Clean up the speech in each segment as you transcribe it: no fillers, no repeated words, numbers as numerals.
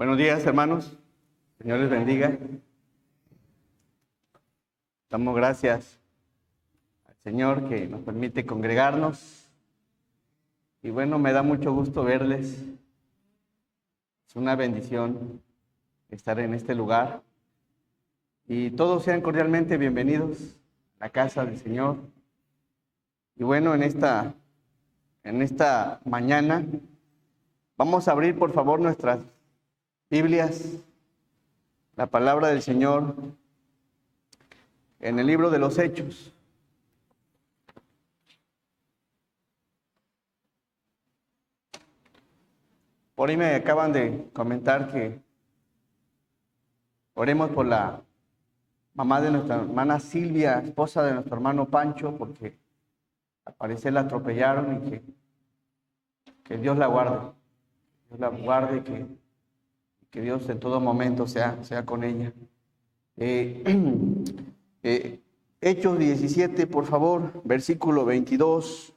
Buenos días, hermanos. Señor les bendiga. Damos gracias al Señor que nos permite congregarnos. Y bueno, me da mucho gusto verles. Es una bendición estar en este lugar. Y todos sean cordialmente bienvenidos a la casa del Señor. Y bueno, en esta mañana vamos a abrir por favor nuestras Biblias, la palabra del Señor, en el libro de los Hechos. Por ahí me acaban de comentar que oremos por la mamá de nuestra hermana Silvia, esposa de nuestro hermano Pancho, porque al parecer la atropellaron y que Dios la guarde. Dios la guarde y que Dios en todo momento sea con ella. Hechos 17, por favor, versículo 22.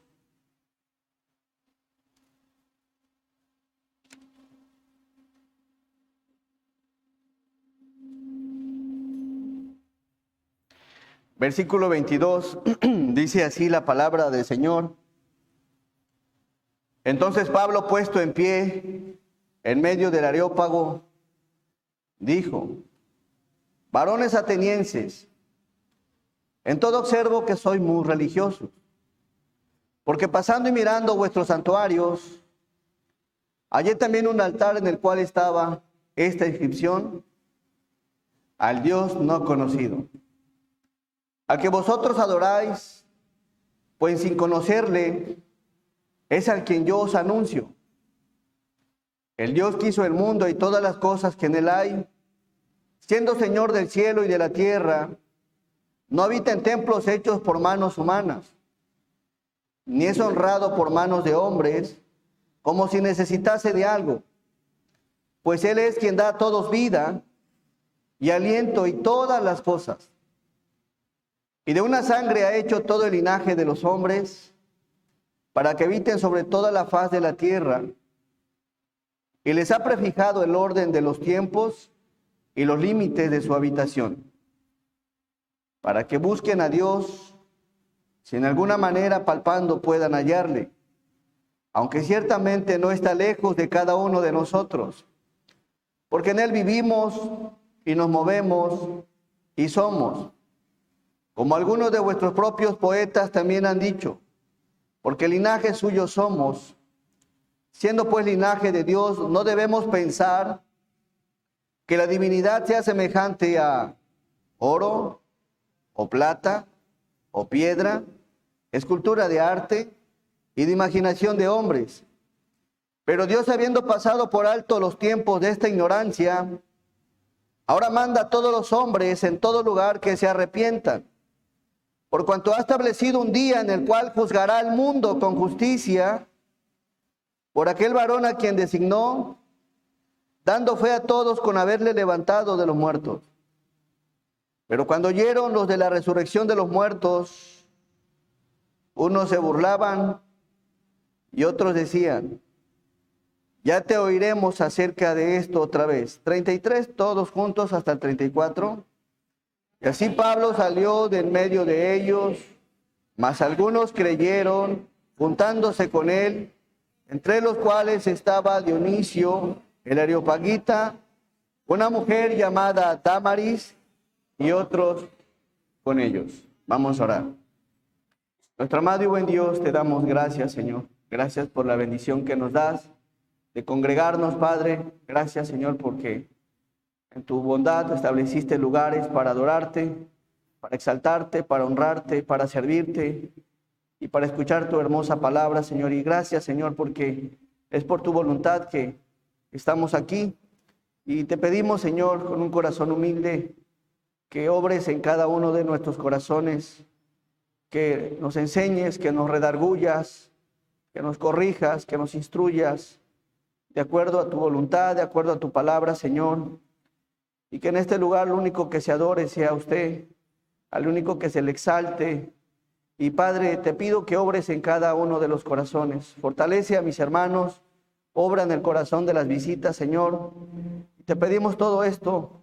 Versículo 22, dice así la palabra del Señor. Entonces Pablo, puesto en pie en medio del Areópago, dijo: varones atenienses, en todo observo que sois muy religiosos, porque pasando y mirando vuestros santuarios, hallé también un altar en el cual estaba esta inscripción: al Dios no conocido, al que vosotros adoráis, pues sin conocerle, es al quien yo os anuncio. El Dios que hizo el mundo y todas las cosas que en él hay, siendo Señor del cielo y de la tierra, no habita en templos hechos por manos humanas, ni es honrado por manos de hombres, como si necesitase de algo, pues él es quien da a todos vida y aliento y todas las cosas. Y de una sangre ha hecho todo el linaje de los hombres, para que habiten sobre toda la faz de la tierra, y les ha prefijado el orden de los tiempos y los límites de su habitación, para que busquen a Dios, si en alguna manera palpando puedan hallarle, aunque ciertamente no está lejos de cada uno de nosotros, porque en él vivimos y nos movemos y somos, como algunos de vuestros propios poetas también han dicho, porque linaje suyo somos. Siendo pues linaje de Dios, no debemos pensar que la divinidad sea semejante a oro, o plata, o piedra, escultura de arte y de imaginación de hombres. Pero Dios, habiendo pasado por alto los tiempos de esta ignorancia, ahora manda a todos los hombres en todo lugar que se arrepientan, por cuanto ha establecido un día en el cual juzgará al mundo con justicia, por aquel varón a quien designó, dando fe a todos con haberle levantado de los muertos. Pero cuando oyeron los de la resurrección de los muertos, unos se burlaban y otros decían: ya te oiremos acerca de esto otra vez. 33, todos juntos hasta el 34. Y así Pablo salió de en medio de ellos, mas algunos creyeron, juntándose con él, entre los cuales estaba Dionisio, el Areopagita, una mujer llamada Damaris, y otros con ellos. Vamos a orar. Nuestro amado y buen Dios, te damos gracias, Señor. Gracias por la bendición que nos das de congregarnos, Padre. Gracias, Señor, porque en tu bondad estableciste lugares para adorarte, para exaltarte, para honrarte, para servirte y para escuchar tu hermosa palabra, Señor. Y gracias, Señor, porque es por tu voluntad que estamos aquí. Y te pedimos, Señor, con un corazón humilde, que obres en cada uno de nuestros corazones, que nos enseñes, que nos redargullas, que nos corrijas, que nos instruyas, de acuerdo a tu voluntad, de acuerdo a tu palabra, Señor. Y que en este lugar lo único que se adore sea usted, al único que se le exalte. Y Padre, te pido que obres en cada uno de los corazones. Fortalece a mis hermanos, obra en el corazón de las visitas, Señor. Te pedimos todo esto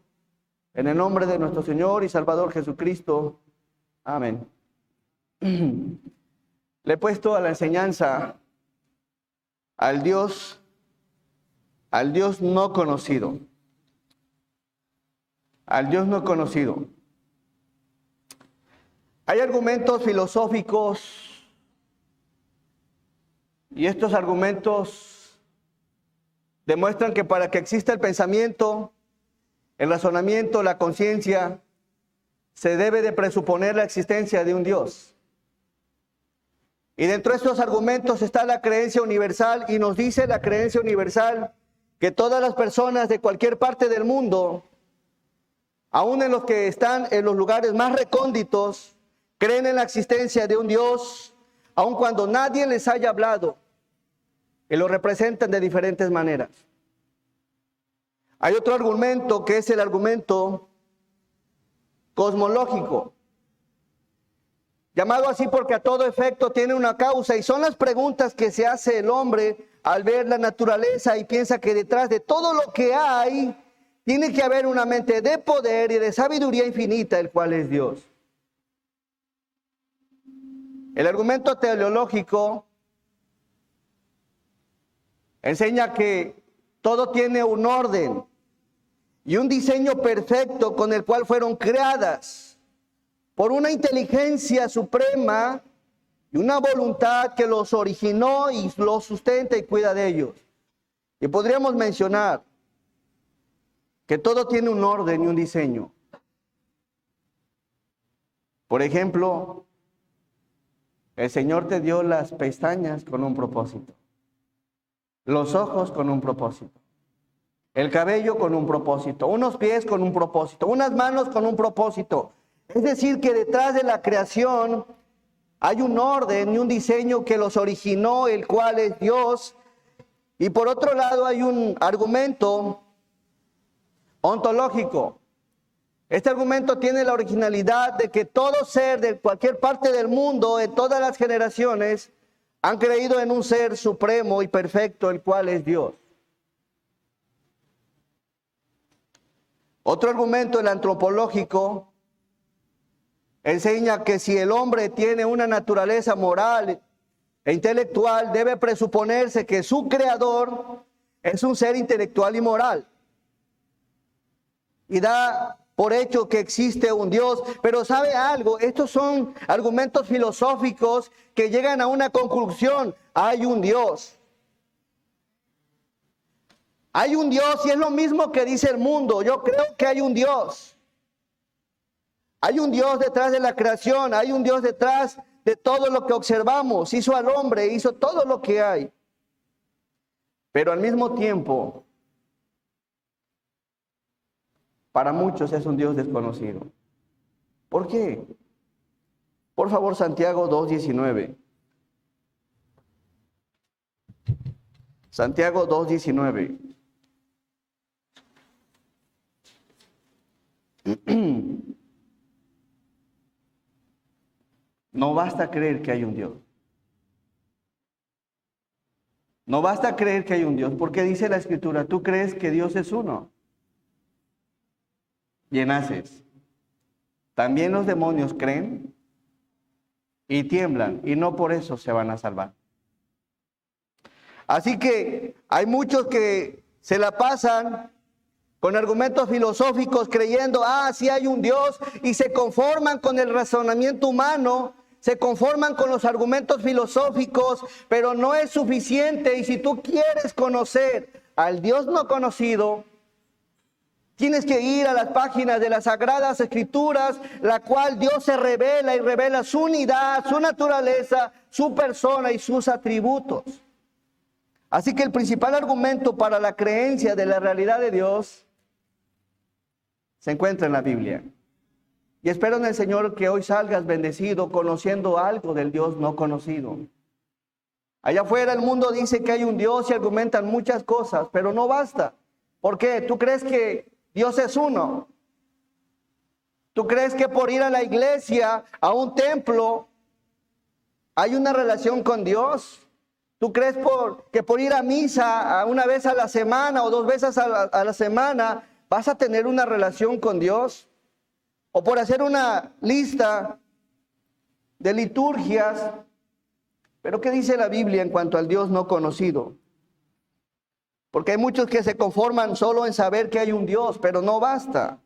en el nombre de nuestro Señor y Salvador Jesucristo. Amén. Le he puesto a la enseñanza al Dios no conocido. Al Dios no conocido. Hay argumentos filosóficos y estos argumentos demuestran que para que exista el pensamiento, el razonamiento, la conciencia, se debe de presuponer la existencia de un Dios. Y dentro de estos argumentos está la creencia universal, y nos dice la creencia universal que todas las personas de cualquier parte del mundo, aún en los que están en los lugares más recónditos, creen en la existencia de un Dios, aun cuando nadie les haya hablado, y lo representan de diferentes maneras. Hay otro argumento que es el argumento cosmológico, llamado así porque a todo efecto tiene una causa, y son las preguntas que se hace el hombre al ver la naturaleza y piensa que detrás de todo lo que hay tiene que haber una mente de poder y de sabiduría infinita, el cual es Dios. El argumento teleológico enseña que todo tiene un orden y un diseño perfecto con el cual fueron creadas por una inteligencia suprema y una voluntad que los originó y los sustenta y cuida de ellos. Y podríamos mencionar que todo tiene un orden y un diseño. Por ejemplo, el Señor te dio las pestañas con un propósito, los ojos con un propósito, el cabello con un propósito, unos pies con un propósito, unas manos con un propósito. Es decir, que detrás de la creación hay un orden y un diseño que los originó, el cual es Dios. Y por otro lado hay un argumento ontológico. Este argumento tiene la originalidad de que todo ser de cualquier parte del mundo, en todas las generaciones, han creído en un ser supremo y perfecto, el cual es Dios. Otro argumento, el antropológico, enseña que si el hombre tiene una naturaleza moral e intelectual, debe presuponerse que su creador es un ser intelectual y moral. Y da por hecho que existe un Dios. Pero ¿sabe algo? Estos son argumentos filosóficos que llegan a una conclusión. Hay un Dios. Hay un Dios y es lo mismo que dice el mundo. Yo creo que hay un Dios. Hay un Dios detrás de la creación. Hay un Dios detrás de todo lo que observamos. Hizo al hombre, hizo todo lo que hay. Pero al mismo tiempo, para muchos es un Dios desconocido. ¿Por qué? Por favor, Santiago 2:19. Santiago 2:19. No basta creer que hay un Dios. No basta creer que hay un Dios, porque dice la Escritura, tú crees que Dios es uno. Bien haces. También los demonios creen y tiemblan, y no por eso se van a salvar. Así que hay muchos que se la pasan con argumentos filosóficos creyendo, sí hay un Dios, y se conforman con el razonamiento humano, se conforman con los argumentos filosóficos, pero no es suficiente. Y si tú quieres conocer al Dios no conocido, tienes que ir a las páginas de las Sagradas Escrituras, la cual Dios se revela y revela su unidad, su naturaleza, su persona y sus atributos. Así que el principal argumento para la creencia de la realidad de Dios se encuentra en la Biblia. Y espero en el Señor que hoy salgas bendecido conociendo algo del Dios no conocido. Allá afuera el mundo dice que hay un Dios y argumentan muchas cosas, pero no basta. ¿Por qué? ¿Tú crees que Dios es uno? ¿Tú crees que por ir a la iglesia, a un templo, hay una relación con Dios? ¿Tú crees que por ir a misa una vez a la semana o 2 veces a la semana vas a tener una relación con Dios? ¿O por hacer una lista de liturgias? ¿Pero qué dice la Biblia en cuanto al Dios no conocido? Porque hay muchos que se conforman solo en saber que hay un Dios, pero no basta.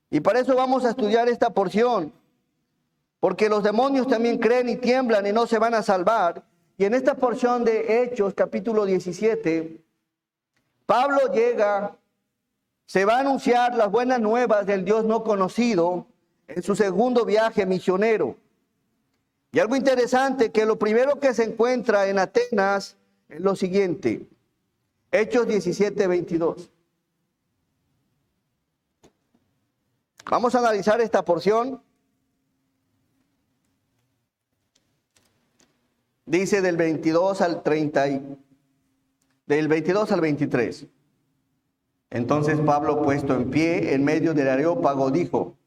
Y para eso vamos a estudiar esta porción. Porque los demonios también creen y tiemblan y no se van a salvar. Y en esta porción de Hechos, capítulo 17, Pablo llega, se va a anunciar las buenas nuevas del Dios no conocido en su segundo viaje misionero. Y algo interesante, que lo primero que se encuentra en Atenas es lo siguiente. Hechos 17, 22. Vamos a analizar esta porción. Dice del 22 al 30, del 22 al 23. Entonces Pablo, puesto en pie en medio del Areópago, dijo: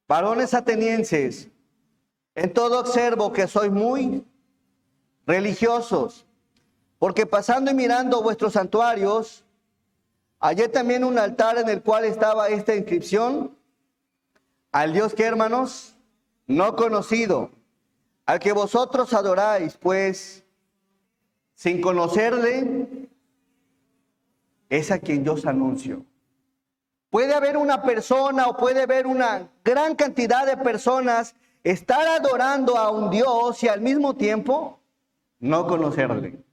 varones atenienses, en todo observo que sois muy religiosos, porque pasando y mirando vuestros santuarios, hallé también un altar en el cual estaba esta inscripción: al Dios que, hermanos, no conocido, al que vosotros adoráis, pues sin conocerle, es a quien yo os anuncio. Puede haber una persona o puede haber una gran cantidad de personas estar adorando a un Dios y al mismo tiempo no conocerle.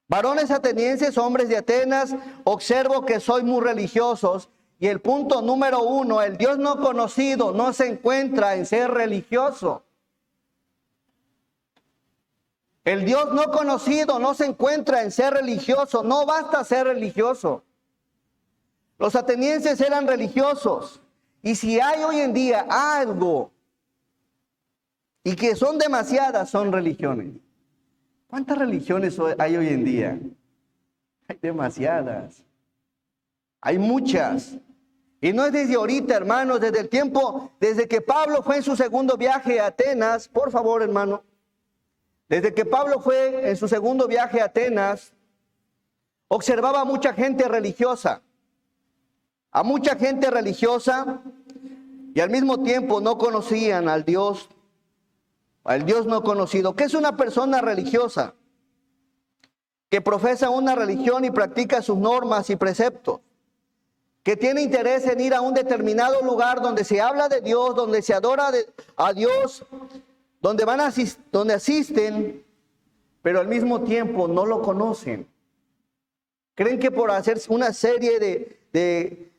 Varones atenienses, hombres de Atenas, observo que sois muy religiosos. Y el punto número 1, el Dios no conocido no se encuentra en ser religioso. El Dios no conocido no se encuentra en ser religioso. No basta ser religioso. Los atenienses eran religiosos. Y si hay hoy en día algo, y que son demasiadas, son religiones. ¿Cuántas religiones hay hoy en día? Hay demasiadas. Hay muchas. Y no es desde ahorita, hermanos, desde el tiempo, desde que Pablo fue en su segundo viaje a Atenas. Por favor, hermano. Desde que Pablo fue en su segundo viaje a Atenas, observaba a mucha gente religiosa. A mucha gente religiosa, y al mismo tiempo no conocían al Dios no conocido. ¿Qué es una persona religiosa? Que profesa una religión y practica sus normas y preceptos. Que tiene interés en ir a un determinado lugar donde se habla de Dios, donde se adora a Dios, donde asisten, pero al mismo tiempo no lo conocen. Creen que por hacer una serie de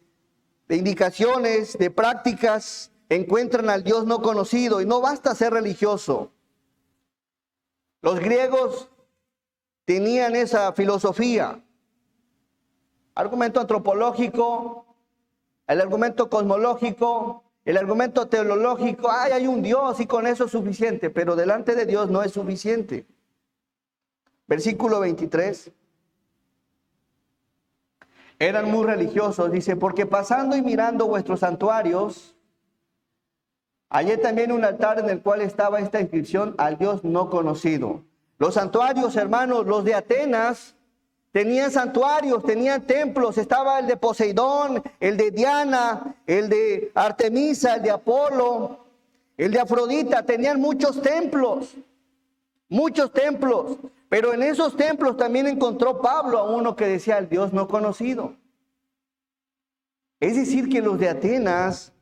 indicaciones, de prácticas, encuentran al Dios no conocido. Y no basta ser religioso. Los griegos tenían esa filosofía. Argumento antropológico, el argumento cosmológico, el argumento teológico. Hay un Dios y con eso es suficiente, pero delante de Dios no es suficiente. Versículo 23. Eran muy religiosos, dice, porque pasando y mirando vuestros santuarios, hallé también un altar en el cual estaba esta inscripción: al Dios no conocido. Los santuarios, hermanos, los de Atenas, tenían santuarios, tenían templos. Estaba el de Poseidón, el de Diana, el de Artemisa, el de Apolo, el de Afrodita. Tenían muchos templos. Pero en esos templos también encontró Pablo a uno que decía: el Dios no conocido. Es decir, que los de Atenas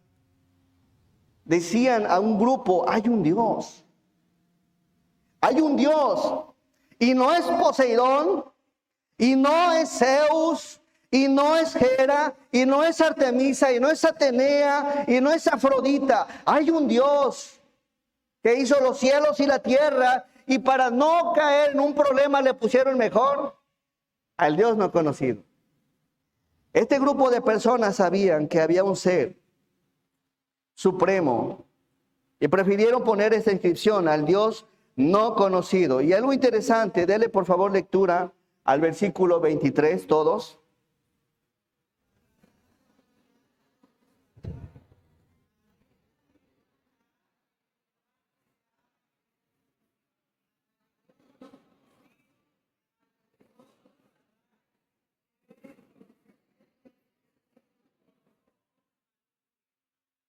decían a un grupo: hay un Dios. Hay un Dios. Y no es Poseidón, y no es Zeus, y no es Hera, y no es Artemisa, y no es Atenea, y no es Afrodita. Hay un Dios que hizo los cielos y la tierra, y para no caer en un problema le pusieron mejor al Dios no conocido. Este grupo de personas sabían que había un ser supremo y prefirieron poner esta inscripción: al Dios no conocido. Y algo interesante, dele por favor lectura al versículo 23, todos.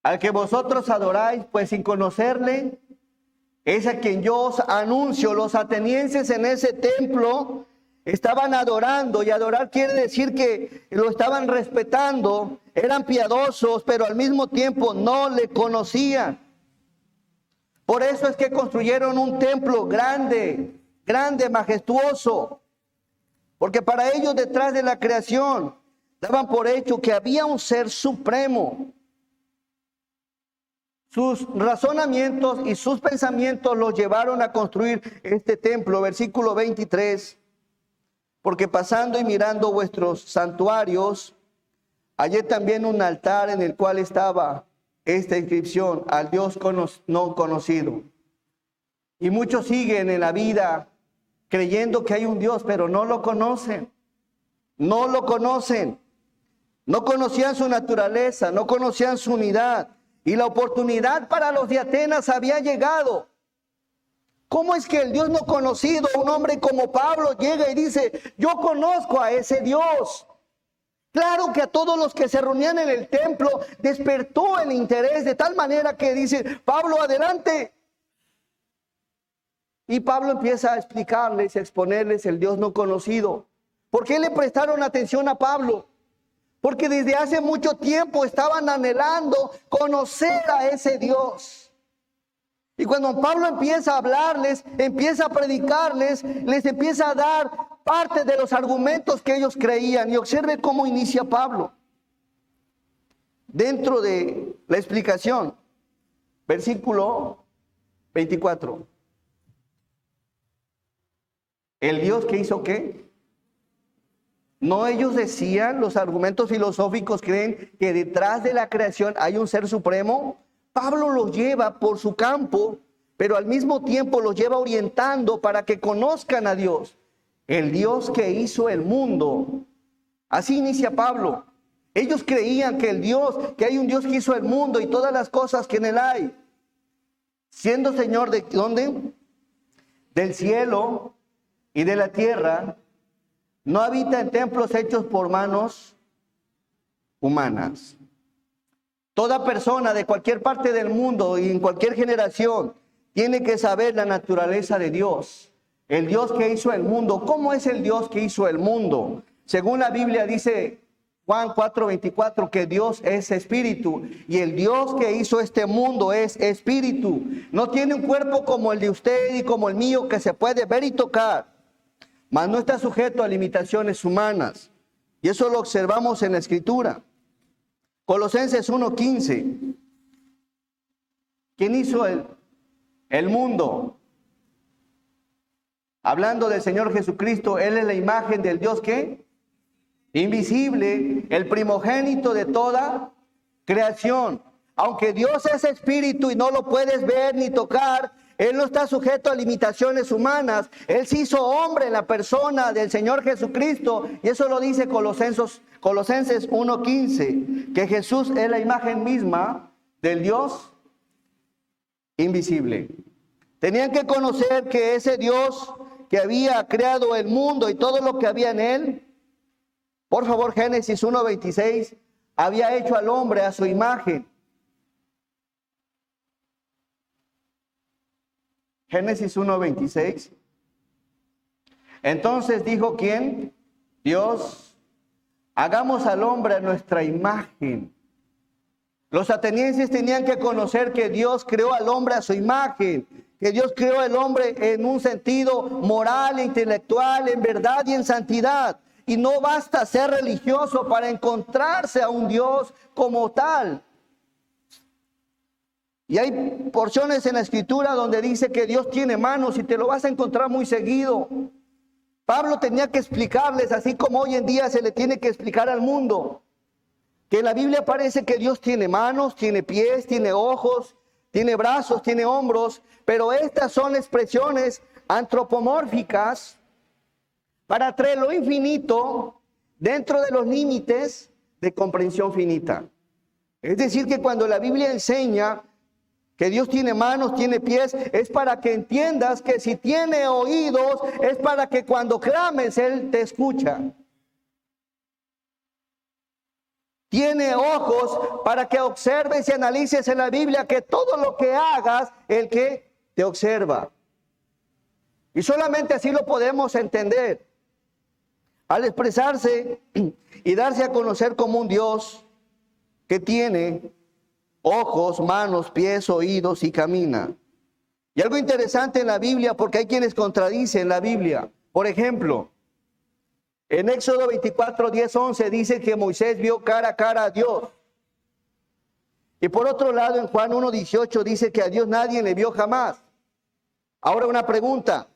al que vosotros adoráis, pues sin conocerle, es a quien yo os anuncio. Los atenienses en ese templo estaban adorando, y adorar quiere decir que lo estaban respetando, eran piadosos, pero al mismo tiempo no le conocían. Por eso es que construyeron un templo grande, grande, majestuoso, porque para ellos detrás de la creación daban por hecho que había un ser supremo. Sus razonamientos y sus pensamientos los llevaron a construir este templo. Versículo 23. Porque pasando y mirando vuestros santuarios, hallé también un altar en el cual estaba esta inscripción: al Dios no conocido. Y muchos siguen en la vida creyendo que hay un Dios, pero no lo conocen. No lo conocen. No conocían su naturaleza, no conocían su unidad. Y la oportunidad para los de Atenas había llegado. ¿Cómo es que el Dios no conocido, un hombre como Pablo, llega y dice: yo conozco a ese Dios? Claro que a todos los que se reunían en el templo despertó el interés, de tal manera que dice: Pablo, adelante. Y Pablo empieza a explicarles, a exponerles el Dios no conocido. ¿Por qué le prestaron atención a Pablo? Porque desde hace mucho tiempo estaban anhelando conocer a ese Dios. Y cuando Pablo empieza a hablarles, empieza a predicarles, les empieza a dar parte de los argumentos que ellos creían. Y observe cómo inicia Pablo. Dentro de la explicación, versículo 24. ¿El Dios que hizo qué? No, ellos decían, los argumentos filosóficos creen que detrás de la creación hay un ser supremo. Pablo los lleva por su campo, pero al mismo tiempo los lleva orientando para que conozcan a Dios. El Dios que hizo el mundo. Así inicia Pablo. Ellos creían que que hay un Dios que hizo el mundo y todas las cosas que en él hay. Siendo Señor de ¿dónde? Del cielo y de la tierra. No habita en templos hechos por manos humanas. Toda persona de cualquier parte del mundo y en cualquier generación tiene que saber la naturaleza de Dios. El Dios que hizo el mundo. ¿Cómo es el Dios que hizo el mundo? Según la Biblia dice Juan 4:24 que Dios es espíritu. Y el Dios que hizo este mundo es espíritu. No tiene un cuerpo como el de usted y como el mío que se puede ver y tocar. Mas no está sujeto a limitaciones humanas. Y eso lo observamos en la Escritura. Colosenses 1:15. ¿Quién hizo el mundo? Hablando del Señor Jesucristo, Él es la imagen del Dios ¿qué? Invisible, el primogénito de toda creación. Aunque Dios es espíritu y no lo puedes ver ni tocar, Él no está sujeto a limitaciones humanas. Él se hizo hombre en la persona del Señor Jesucristo. Y eso lo dice Colosenses 1:15, que Jesús es la imagen misma del Dios invisible. Tenían que conocer que ese Dios que había creado el mundo y todo lo que había en él, por favor, Génesis 1:26, había hecho al hombre a su imagen. Génesis 1:26. Entonces dijo ¿quién? Dios, hagamos al hombre a nuestra imagen. Los atenienses tenían que conocer que Dios creó al hombre a su imagen, que Dios creó al hombre en un sentido moral, intelectual, en verdad y en santidad. Y no basta ser religioso para encontrarse a un Dios como tal. Y hay porciones en la Escritura donde dice que Dios tiene manos y te lo vas a encontrar muy seguido. Pablo tenía que explicarles, así como hoy en día se le tiene que explicar al mundo, que en la Biblia parece que Dios tiene manos, tiene pies, tiene ojos, tiene brazos, tiene hombros, pero estas son expresiones antropomórficas para traer lo infinito dentro de los límites de comprensión finita. Es decir, que cuando la Biblia enseña que Dios tiene manos, tiene pies, es para que entiendas que si tiene oídos, es para que cuando clames, Él te escucha. tiene ojos para que observes y analices en la Biblia que todo lo que hagas, el que te observa. Y solamente así lo podemos entender. Al expresarse y darse a conocer como un Dios que tiene ojos, manos, pies, oídos y camina. Y algo interesante en la Biblia, porque hay quienes contradicen la Biblia. Por ejemplo, en Éxodo 24, 10, 11 dice que Moisés vio cara a cara a Dios. Y por otro lado, en Juan 1, 18 dice que a Dios nadie le vio jamás. Ahora una pregunta.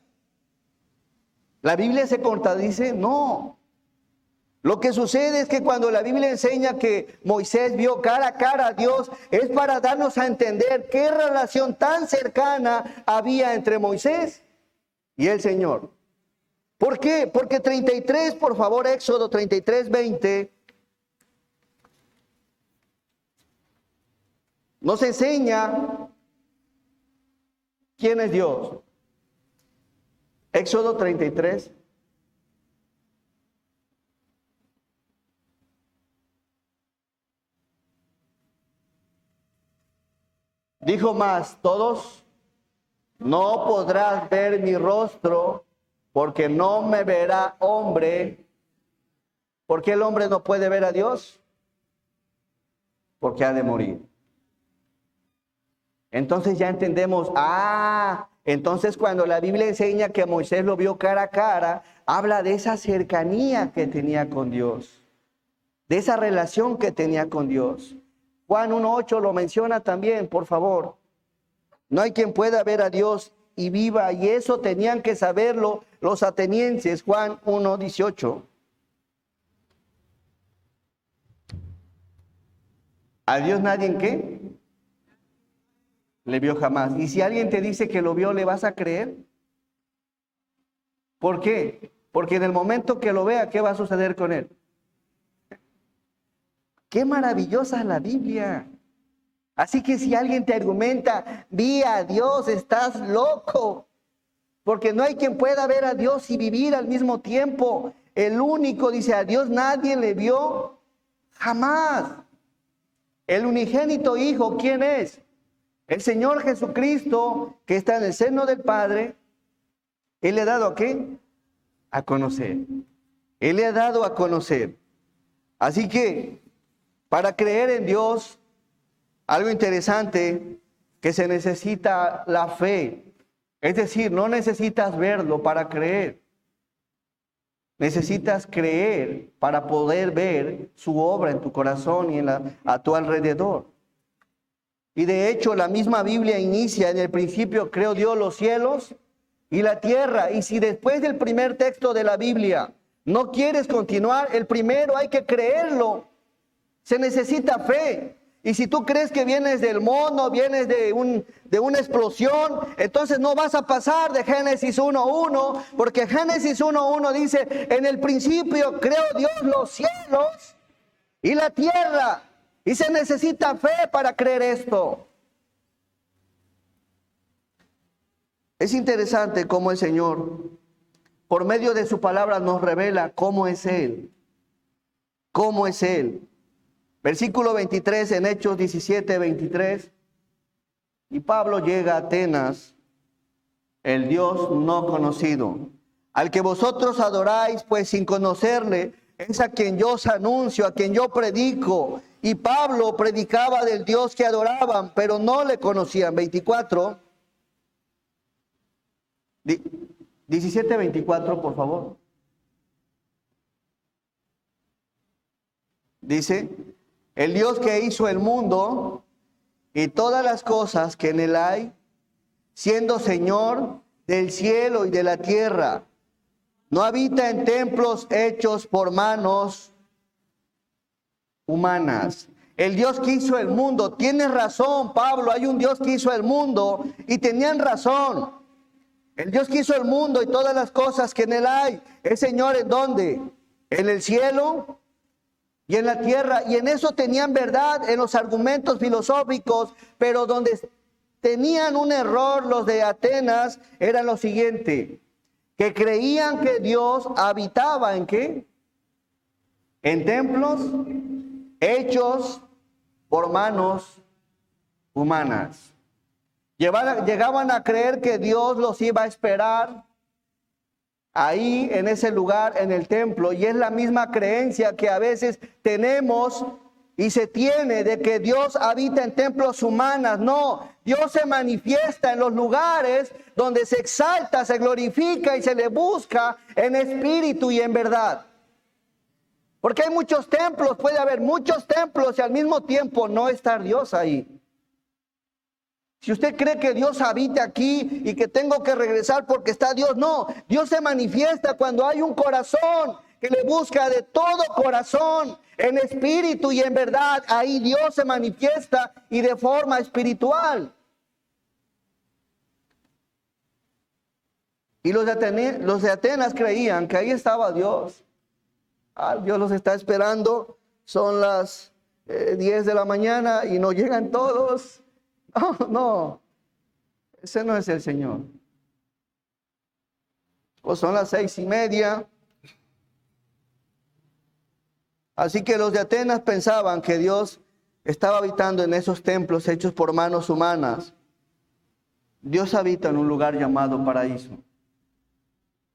¿La Biblia se contradice? No. Lo que sucede es que cuando la Biblia enseña que Moisés vio cara a cara a Dios, es para darnos a entender qué relación tan cercana había entre Moisés y el Señor. ¿Por qué? Porque 33, por favor, Éxodo 33, 20, nos enseña quién es Dios. Éxodo 33. Dijo más, todos, no podrás ver mi rostro, porque no me verá hombre. ¿Por qué el hombre no puede ver a Dios? Porque ha de morir. Entonces ya entendemos, entonces cuando la Biblia enseña que Moisés lo vio cara a cara, habla de esa cercanía que tenía con Dios, de esa relación que tenía con Dios. Juan 1:8 lo menciona también, por favor. No hay quien pueda ver a Dios y viva, y eso tenían que saberlo los atenienses. Juan 1:18. ¿A Dios nadie en qué? Le vio jamás. Y si alguien te dice que lo vio, ¿le vas a creer? ¿Por qué? Porque en el momento que lo vea, ¿qué va a suceder con él? Qué maravillosa es la Biblia. Así que si alguien te argumenta, vi a Dios, estás loco. Porque no hay quien pueda ver a Dios y vivir al mismo tiempo. El único, dice, a Dios nadie le vio jamás. El unigénito Hijo, ¿quién es? El Señor Jesucristo, que está en el seno del Padre. Él le ha dado ¿a qué? A conocer. Él le ha dado a conocer. Así que, para creer en Dios, algo interesante, que se necesita la fe. Es decir, no necesitas verlo para creer. Necesitas creer para poder ver su obra en tu corazón y a tu alrededor. Y de hecho, la misma Biblia inicia en el principio, creó Dios los cielos y la tierra. Y si después del primer texto de la Biblia no quieres continuar, el primero hay que creerlo. Se necesita fe. Y si tú crees que vienes del mono, vienes de una explosión, entonces no vas a pasar de Génesis 1:1, porque Génesis 1:1 dice, en el principio creó Dios los cielos y la tierra. Y se necesita fe para creer esto. Es interesante cómo el Señor, por medio de su palabra, nos revela cómo es Él. ¿Cómo es Él? Versículo 23 en Hechos 17, 23. Y Pablo llega a Atenas, el Dios no conocido, al que vosotros adoráis, pues sin conocerle, es a quien yo os anuncio, a quien yo predico. Y Pablo predicaba del Dios que adoraban, pero no le conocían. 24. 17, 24, por favor. Dice, el Dios que hizo el mundo y todas las cosas que en él hay, siendo Señor del cielo y de la tierra, no habita en templos hechos por manos humanas. El Dios que hizo el mundo, tienes razón, Pablo, hay un Dios que hizo el mundo y tenían razón. El Dios que hizo el mundo y todas las cosas que en él hay, el Señor, ¿en dónde? En el cielo y en la tierra. Y en eso tenían verdad en los argumentos filosóficos, pero donde tenían un error los de Atenas era lo siguiente, que creían que Dios habitaba ¿en qué? En templos hechos por manos humanas. Llegaban a creer que Dios los iba a esperar ahí en ese lugar, en el templo, y es la misma creencia que a veces tenemos y se tiene de que Dios habita en templos humanos. No, Dios se manifiesta en los lugares donde se exalta, se glorifica y se le busca en espíritu y en verdad. Porque hay muchos templos, puede haber muchos templos y al mismo tiempo no estar Dios ahí. Si usted cree que Dios habita aquí y que tengo que regresar porque está Dios, no. Dios se manifiesta cuando hay un corazón que le busca de todo corazón, en espíritu y en verdad. Ahí Dios se manifiesta y de forma espiritual. Y los de Atenas creían que ahí estaba Dios. Dios los está esperando, son las 10 de la mañana y no llegan todos. No, ese no es el Señor. O son las 6:30. Así que los de Atenas pensaban que Dios estaba habitando en esos templos hechos por manos humanas. Dios habita en un lugar llamado paraíso.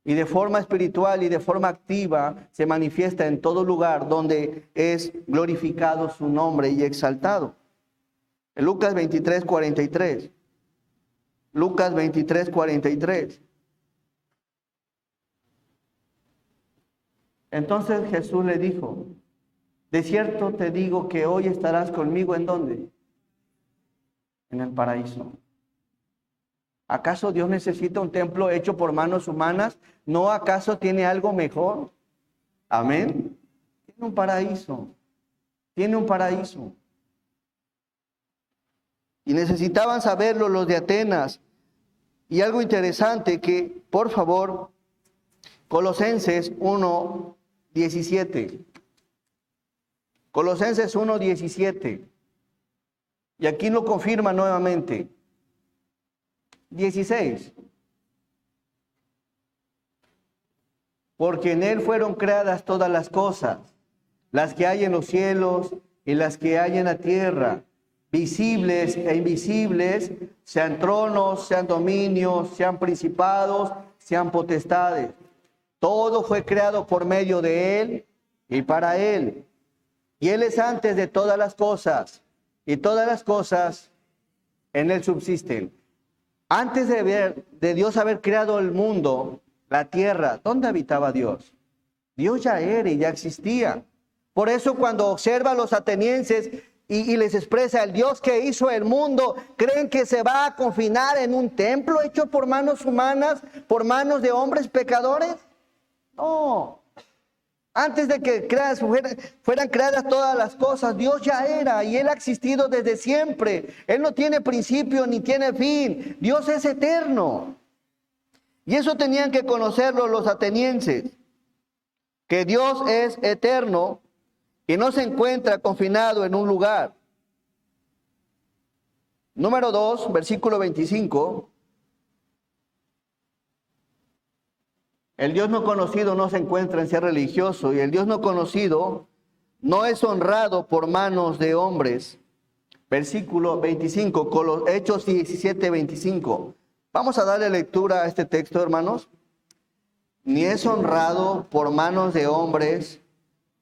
Y de forma espiritual y de forma activa se manifiesta en todo lugar donde es glorificado su nombre y exaltado. En Lucas 23:43. Lucas 23:43. Entonces Jesús le dijo: de cierto te digo que hoy estarás conmigo, ¿en dónde? En el paraíso. ¿Acaso Dios necesita un templo hecho por manos humanas? ¿No acaso tiene algo mejor? Amén. Tiene un paraíso. Tiene un paraíso. Y necesitaban saberlo los de Atenas. Y algo interesante que, por favor, Colosenses 1:17. Colosenses 1:17. Y aquí lo confirma nuevamente. 16. Porque en Él fueron creadas todas las cosas, las que hay en los cielos y las que hay en la tierra, visibles e invisibles, sean tronos, sean dominios, sean principados, sean potestades. Todo fue creado por medio de Él y para Él. Y Él es antes de todas las cosas, y todas las cosas en Él subsisten. Antes de Dios haber creado el mundo, la tierra, ¿dónde habitaba Dios? Dios ya era y ya existía. Por eso cuando observa a los atenienses y les expresa el Dios que hizo el mundo, ¿creen que se va a confinar en un templo hecho por manos humanas, por manos de hombres pecadores? No. Antes de que fueran creadas todas las cosas, Dios ya era y Él ha existido desde siempre. Él no tiene principio ni tiene fin. Dios es eterno. Y eso tenían que conocerlo los atenienses, que Dios es eterno y no se encuentra confinado en un lugar. Número 2, versículo 25. El Dios no conocido no se encuentra en ser religioso y el Dios no conocido no es honrado por manos de hombres. Versículo 25, Hechos 17:25. Vamos a darle lectura a este texto, hermanos. Ni es honrado por manos de hombres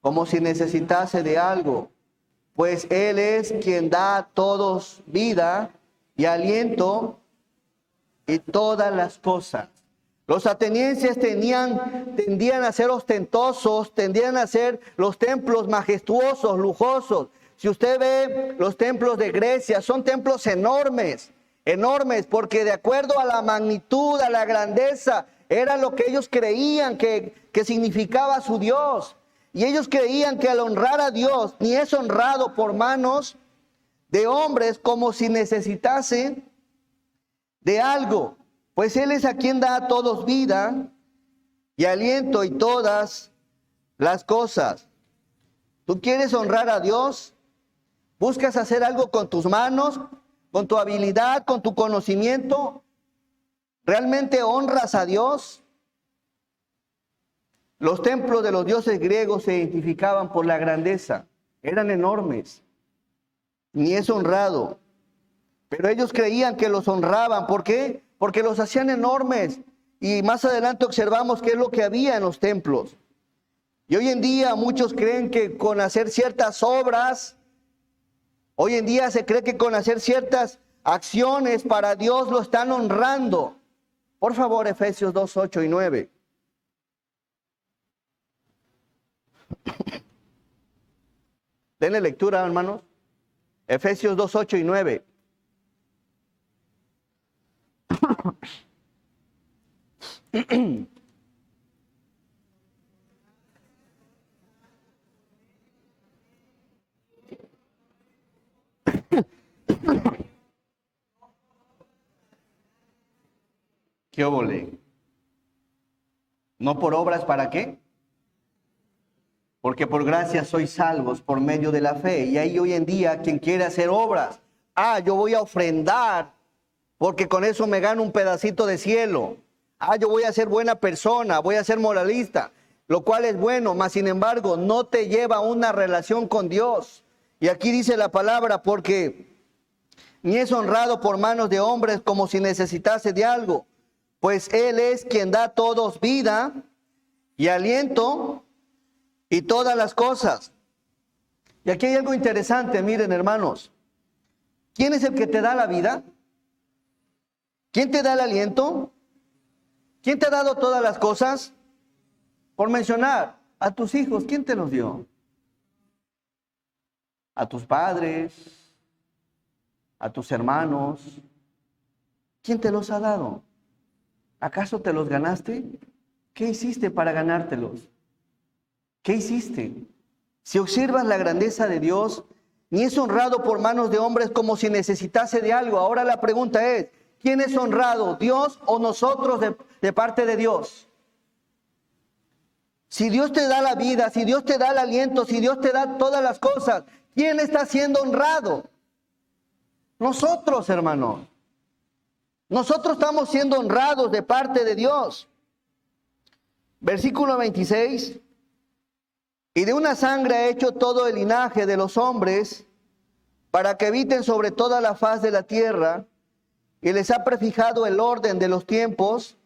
como si necesitase de algo, pues Él es quien da a todos vida y aliento y todas las cosas. Los atenienses tendían a ser ostentosos, tendían a ser los templos majestuosos, lujosos. Si usted ve los templos de Grecia, son templos enormes, enormes, porque de acuerdo a la magnitud, a la grandeza, era lo que ellos creían que significaba su Dios. Y ellos creían que al honrar a Dios, ni es honrado por manos de hombres como si necesitase de algo. Pues Él es a quien da a todos vida y aliento y todas las cosas. ¿Tú quieres honrar a Dios? ¿Buscas hacer algo con tus manos, con tu habilidad, con tu conocimiento? ¿Realmente honras a Dios? Los templos de los dioses griegos se identificaban por la grandeza. eran enormes, ni es honrado. Pero ellos creían que los honraban. ¿Por qué? Porque los hacían enormes. Y más adelante observamos qué es lo que había en los templos. Y hoy en día muchos creen que con hacer ciertas obras, hoy en día se cree que con hacer ciertas acciones para Dios lo están honrando. Por favor, Efesios 2, 8 y 9. Denle lectura, hermanos. Efesios 2, 8 y 9. ¿Qué óvole? ¿No por obras para qué? Porque por gracia sois salvos por medio de la fe. Y ahí hoy en día quien quiere hacer obras, yo voy a ofrendar porque con eso me gano un pedacito de cielo. Yo voy a ser buena persona, voy a ser moralista, lo cual es bueno, mas sin embargo no te lleva a una relación con Dios. Y aquí dice la palabra, porque ni es honrado por manos de hombres como si necesitase de algo, pues Él es quien da a todos vida y aliento y todas las cosas. Y aquí hay algo interesante, miren hermanos. ¿Quién es el que te da la vida? ¿Quién te da el aliento? ¿Quién te ha dado todas las cosas? Por mencionar, a tus hijos, ¿quién te los dio? A tus padres, a tus hermanos. ¿Quién te los ha dado? ¿Acaso te los ganaste? ¿Qué hiciste para ganártelos? ¿Qué hiciste? Si observas la grandeza de Dios, ni es honrado por manos de hombres como si necesitase de algo. Ahora la pregunta es, ¿quién es honrado? ¿Dios o nosotros de parte de Dios? Si Dios te da la vida, si Dios te da el aliento, si Dios te da todas las cosas, ¿quién está siendo honrado? Nosotros, hermanos. Nosotros estamos siendo honrados de parte de Dios. Versículo 26. Y de una sangre ha hecho todo el linaje de los hombres para que habiten sobre toda la faz de la tierra, y les ha prefijado el orden de los tiempos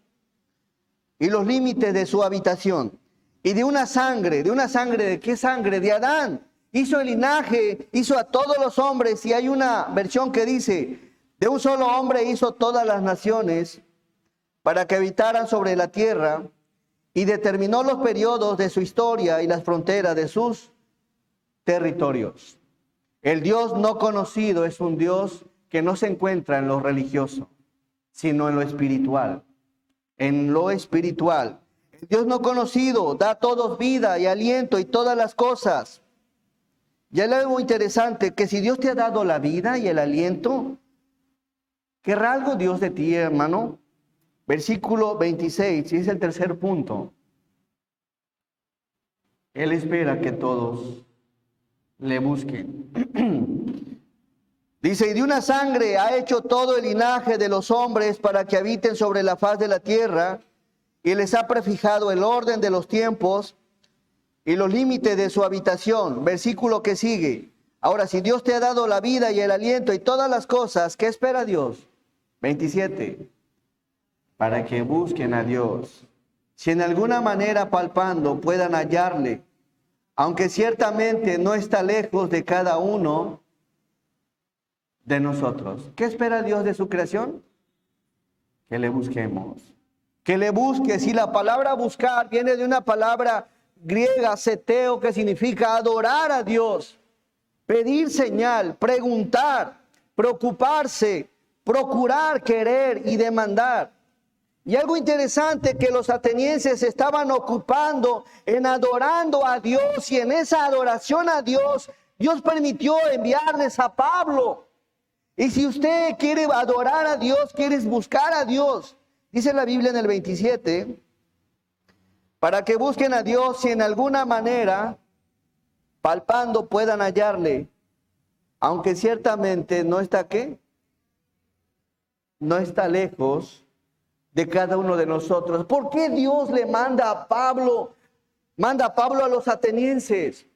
y los límites de su habitación. Y ¿de qué sangre? De Adán. Hizo el linaje, hizo a todos los hombres, y hay una versión que dice, de un solo hombre hizo todas las naciones para que habitaran sobre la tierra, y determinó los periodos de su historia y las fronteras de sus territorios. El Dios no conocido es un Dios que no se encuentra en lo religioso, sino en lo espiritual. En lo espiritual. El Dios no conocido da a todos vida y aliento y todas las cosas. Y hay algo interesante, que si Dios te ha dado la vida y el aliento, ¿querrá algo Dios de ti, hermano? Versículo 26, y es el tercer punto. Él espera que todos le busquen. Dice, y de una sangre ha hecho todo el linaje de los hombres para que habiten sobre la faz de la tierra, y les ha prefijado el orden de los tiempos y los límites de su habitación. Versículo que sigue. Ahora, si Dios te ha dado la vida y el aliento y todas las cosas, ¿qué espera Dios? 27. Para que busquen a Dios. Si en alguna manera palpando puedan hallarle, aunque ciertamente no está lejos de cada uno de nosotros. ¿Qué espera Dios de su creación? Que le busquemos. Que le busque. Si la palabra buscar viene de una palabra griega, seteo, que significa adorar a Dios, pedir señal, preguntar, preocuparse, procurar, querer y demandar. Y algo interesante, que los atenienses estaban ocupando en adorando a Dios, y en esa adoración a Dios, Dios permitió enviarles a Pablo. Y si usted quiere adorar a Dios, quiere buscar a Dios, dice la Biblia en el 27, para que busquen a Dios, si en alguna manera, palpando, puedan hallarle, aunque ciertamente no está ¿qué? No está lejos de cada uno de nosotros. ¿Por qué Dios le manda a Pablo a los atenienses?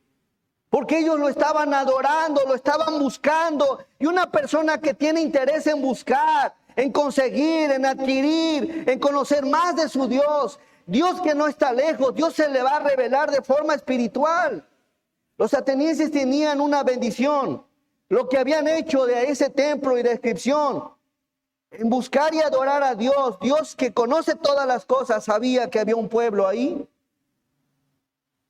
porque ellos lo estaban adorando, lo estaban buscando. Y una persona que tiene interés en buscar, en conseguir, en adquirir, en conocer más de su Dios, Dios que no está lejos, Dios se le va a revelar de forma espiritual. Los atenienses tenían una bendición, lo que habían hecho de ese templo y descripción, en buscar y adorar a Dios. Dios que conoce todas las cosas sabía que había un pueblo ahí,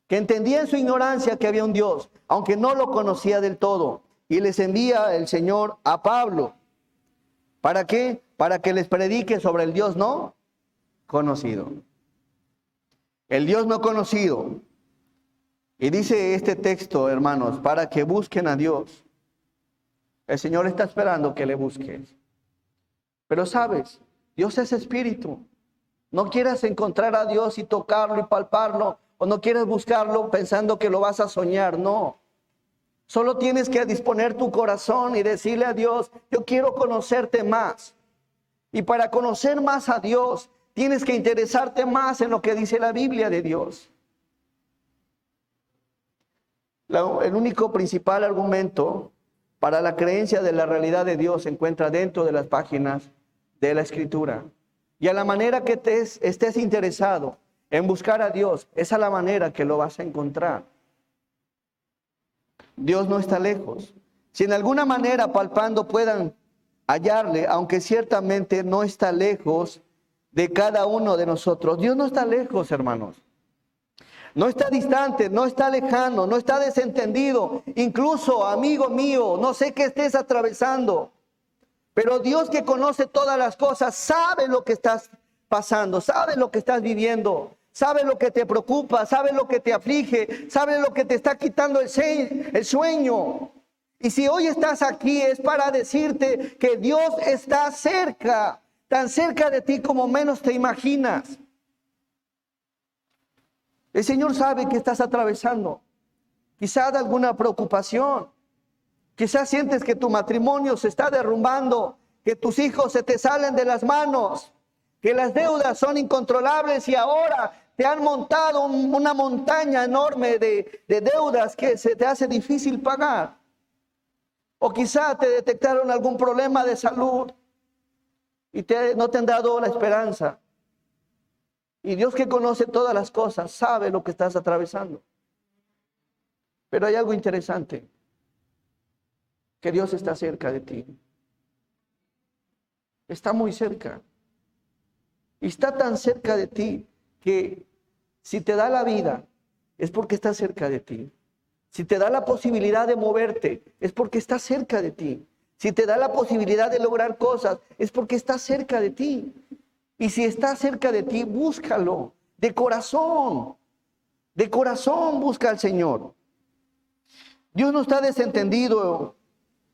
que entendía en su ignorancia que había un Dios, aunque no lo conocía del todo. Y les envía el Señor a Pablo. ¿Para qué? Para que les predique sobre el Dios no conocido. El Dios no conocido. Y dice este texto, hermanos, para que busquen a Dios. El Señor está esperando que le busques. Pero sabes, Dios es espíritu. No quieras encontrar a Dios y tocarlo y palparlo, o no quieres buscarlo pensando que lo vas a soñar, no. Solo tienes que disponer tu corazón y decirle a Dios, yo quiero conocerte más. Y para conocer más a Dios, tienes que interesarte más en lo que dice la Biblia de Dios. El único principal argumento para la creencia de la realidad de Dios se encuentra dentro de las páginas de la Escritura. Y a la manera que estés interesado en buscar a Dios, esa es la manera que lo vas a encontrar. Dios no está lejos. Si en alguna manera palpando puedan hallarle, aunque ciertamente no está lejos de cada uno de nosotros. Dios no está lejos, hermanos. No está distante, no está lejano, no está desentendido. Incluso, amigo mío, no sé qué estés atravesando, pero Dios que conoce todas las cosas sabe lo que estás pasando, sabe lo que estás viviendo, sabe lo que te preocupa, sabe lo que te aflige, sabe lo que te está quitando el sueño. Y si hoy estás aquí es para decirte que Dios está cerca, tan cerca de ti como menos te imaginas. El Señor sabe que estás atravesando, quizás alguna preocupación, quizás sientes que tu matrimonio se está derrumbando, que tus hijos se te salen de las manos, que las deudas son incontrolables y ahora te han montado una montaña enorme de deudas que se te hace difícil pagar. O quizá te detectaron algún problema de salud y no te han dado la esperanza. Y Dios que conoce todas las cosas sabe lo que estás atravesando. Pero hay algo interesante, que Dios está cerca de ti. Está muy cerca. Y está tan cerca de ti que si te da la vida es porque está cerca de ti. Si te da la posibilidad de moverte es porque está cerca de ti. Si te da la posibilidad de lograr cosas es porque está cerca de ti. Y si está cerca de ti, búscalo de corazón busca al Señor. Dios no está desentendido,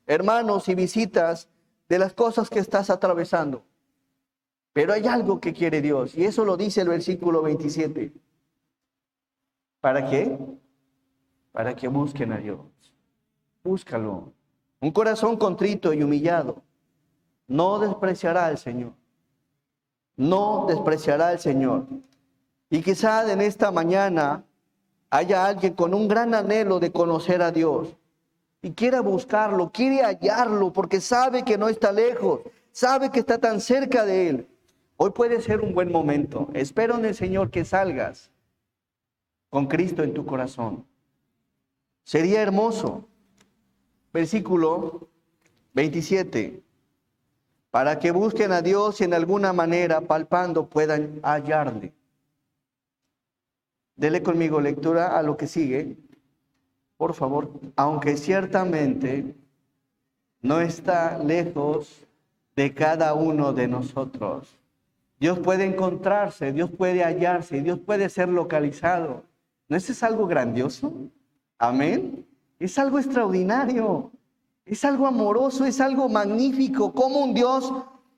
hermanos, y visitas de las cosas que estás atravesando. Pero hay algo que quiere Dios, y eso lo dice el versículo 27. ¿Para qué? Para que busquen a Dios. Búscalo. Un corazón contrito y humillado no despreciará al Señor. No despreciará al Señor. Y quizá en esta mañana haya alguien con un gran anhelo de conocer a Dios y quiera buscarlo, quiere hallarlo porque sabe que no está lejos, sabe que está tan cerca de Él. Hoy puede ser un buen momento. Espero en el Señor que salgas con Cristo en tu corazón. Sería hermoso. Versículo 27. Para que busquen a Dios y en alguna manera, palpando, puedan hallarle. Dele conmigo lectura a lo que sigue, por favor. Aunque ciertamente no está lejos de cada uno de nosotros. Dios puede encontrarse, Dios puede hallarse, Dios puede ser localizado. ¿No eso es algo grandioso? Amén. Es algo extraordinario. Es algo amoroso, es algo magnífico, como un Dios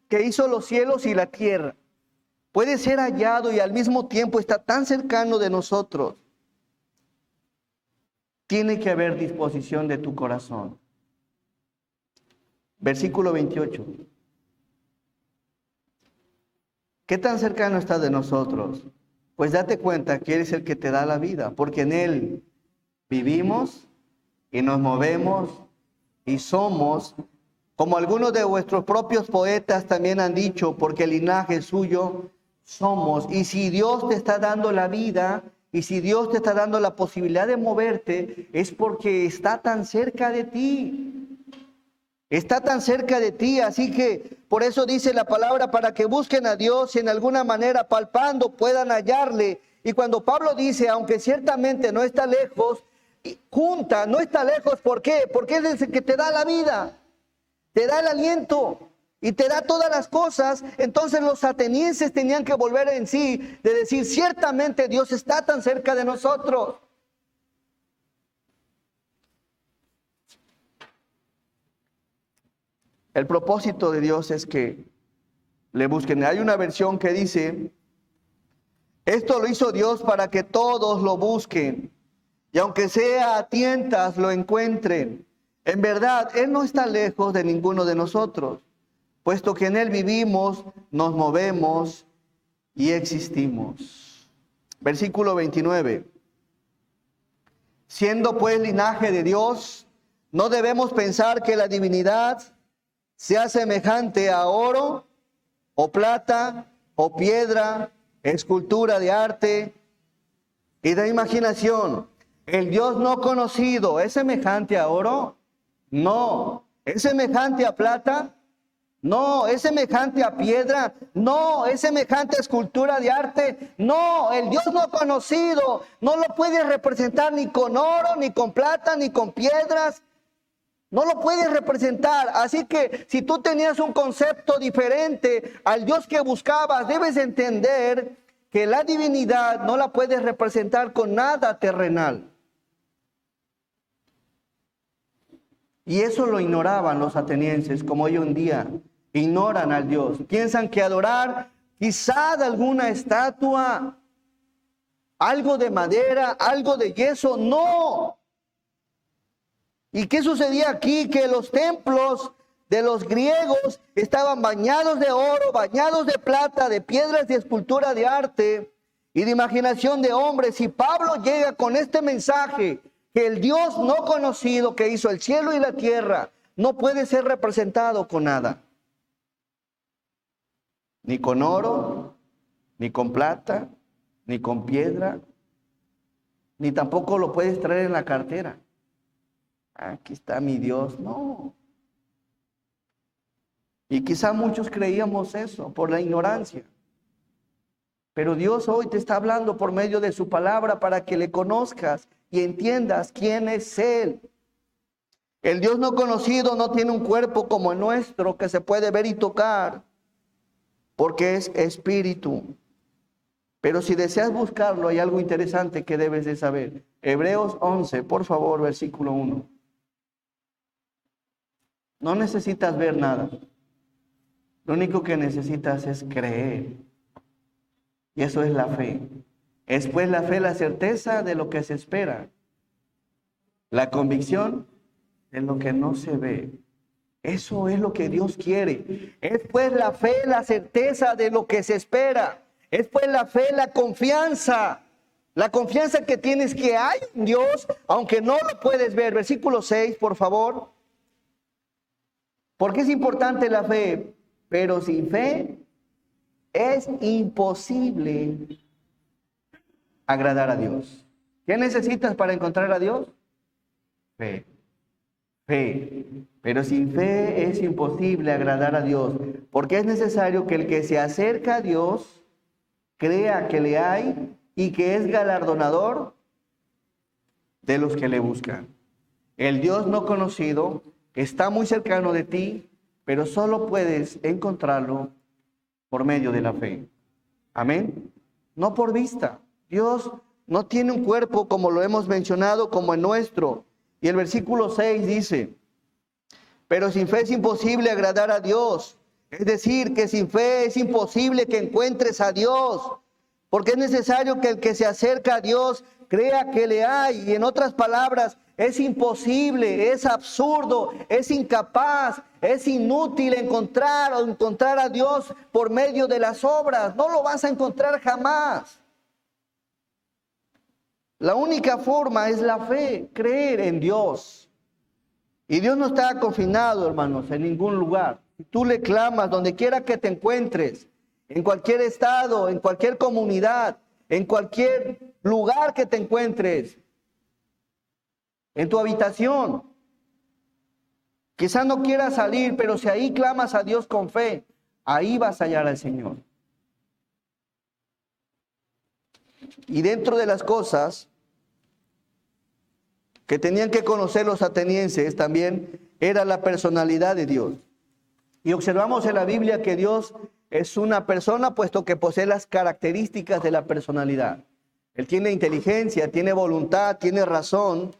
que hizo los cielos y la tierra puede ser hallado y al mismo tiempo está tan cercano de nosotros. Tiene que haber disposición de tu corazón. Versículo 28. ¿Qué tan cercano está de nosotros? Pues date cuenta que Él es el que te da la vida, porque en Él vivimos y nos movemos y somos, como algunos de vuestros propios poetas también han dicho, porque el linaje suyo somos. Y si Dios te está dando la vida, y si Dios te está dando la posibilidad de moverte, es porque está tan cerca de ti. Está tan cerca de ti, así que por eso dice la palabra, para que busquen a Dios y en alguna manera palpando puedan hallarle. Y cuando Pablo dice, aunque ciertamente no está lejos, junta, no está lejos, ¿por qué? Porque Él es el que te da la vida, te da el aliento y te da todas las cosas. Entonces los atenienses tenían que volver en sí, de decir, ciertamente Dios está tan cerca de nosotros. El propósito de Dios es que le busquen. Hay una versión que dice, esto lo hizo Dios para que todos lo busquen, y aunque sea a tientas lo encuentren. En verdad, Él no está lejos de ninguno de nosotros, puesto que en Él vivimos, nos movemos y existimos. Versículo 29. Siendo pues linaje de Dios, no debemos pensar que la divinidad sea semejante a oro, o plata, o piedra, escultura de arte y de imaginación. El Dios no conocido, ¿es semejante a oro? No. ¿Es semejante a plata? No. ¿Es semejante a piedra? No. ¿Es semejante a escultura de arte? No. El Dios no conocido no lo puedes representar ni con oro, ni con plata, ni con piedras. No lo puedes representar. Así que si tú tenías un concepto diferente al Dios que buscabas, debes entender que la divinidad no la puedes representar con nada terrenal. Y eso lo ignoraban los atenienses, como hoy en día ignoran al Dios. Piensan que adorar quizá de alguna estatua, algo de madera, algo de yeso, no. ¿Y qué sucedía aquí? Que los templos de los griegos estaban bañados de oro, bañados de plata, de piedras de escultura de arte y de imaginación de hombres. Y Pablo llega con este mensaje, que el Dios no conocido que hizo el cielo y la tierra no puede ser representado con nada. Ni con oro, ni con plata, ni con piedra, ni tampoco lo puedes traer en la cartera. Aquí está mi Dios. No. Y quizá muchos creíamos eso por la ignorancia. Pero Dios hoy te está hablando por medio de su palabra para que le conozcas y entiendas quién es Él. El Dios no conocido no tiene un cuerpo como el nuestro que se puede ver y tocar, porque es espíritu. Pero si deseas buscarlo, hay algo interesante que debes de saber. Hebreos 11, por favor, versículo 1. No necesitas ver nada. Lo único que necesitas es creer. Y eso es la fe. Es pues la fe, la certeza de lo que se espera. La convicción de lo que no se ve. Eso es lo que Dios quiere. Es pues la fe, la certeza de lo que se espera. Es pues la fe, la confianza. La confianza que tienes que hay en Dios, aunque no lo puedes ver. Versículo 6, por favor. ¿Por qué es importante la fe? Pero sin fe es imposible agradar a Dios. ¿Qué necesitas para encontrar a Dios? Fe. Fe. Pero sin fe es imposible agradar a Dios, porque es necesario que el que se acerca a Dios crea que le hay y que es galardonador de los que le buscan. El Dios no conocido está muy cercano de ti, pero solo puedes encontrarlo por medio de la fe. Amén. No por vista. Dios no tiene un cuerpo como lo hemos mencionado, como el nuestro. Y el versículo 6 dice, pero sin fe es imposible agradar a Dios. Es decir, que sin fe es imposible que encuentres a Dios, porque es necesario que el que se acerca a Dios crea que le hay. Y en otras palabras, es imposible, es absurdo, es incapaz, es inútil encontrar a Dios por medio de las obras. No lo vas a encontrar jamás. La única forma es la fe, creer en Dios. Y Dios no está confinado, hermanos, en ningún lugar. Si tú le clamas donde quiera que te encuentres, en cualquier estado, en cualquier comunidad, en cualquier lugar que te encuentres, en tu habitación. Quizás no quieras salir, pero si ahí clamas a Dios con fe, ahí vas a hallar al Señor. Y dentro de las cosas que tenían que conocer los atenienses también era la personalidad de Dios. Y observamos en la Biblia que Dios es una persona, puesto que posee las características de la personalidad. Él tiene inteligencia, tiene voluntad, tiene razón,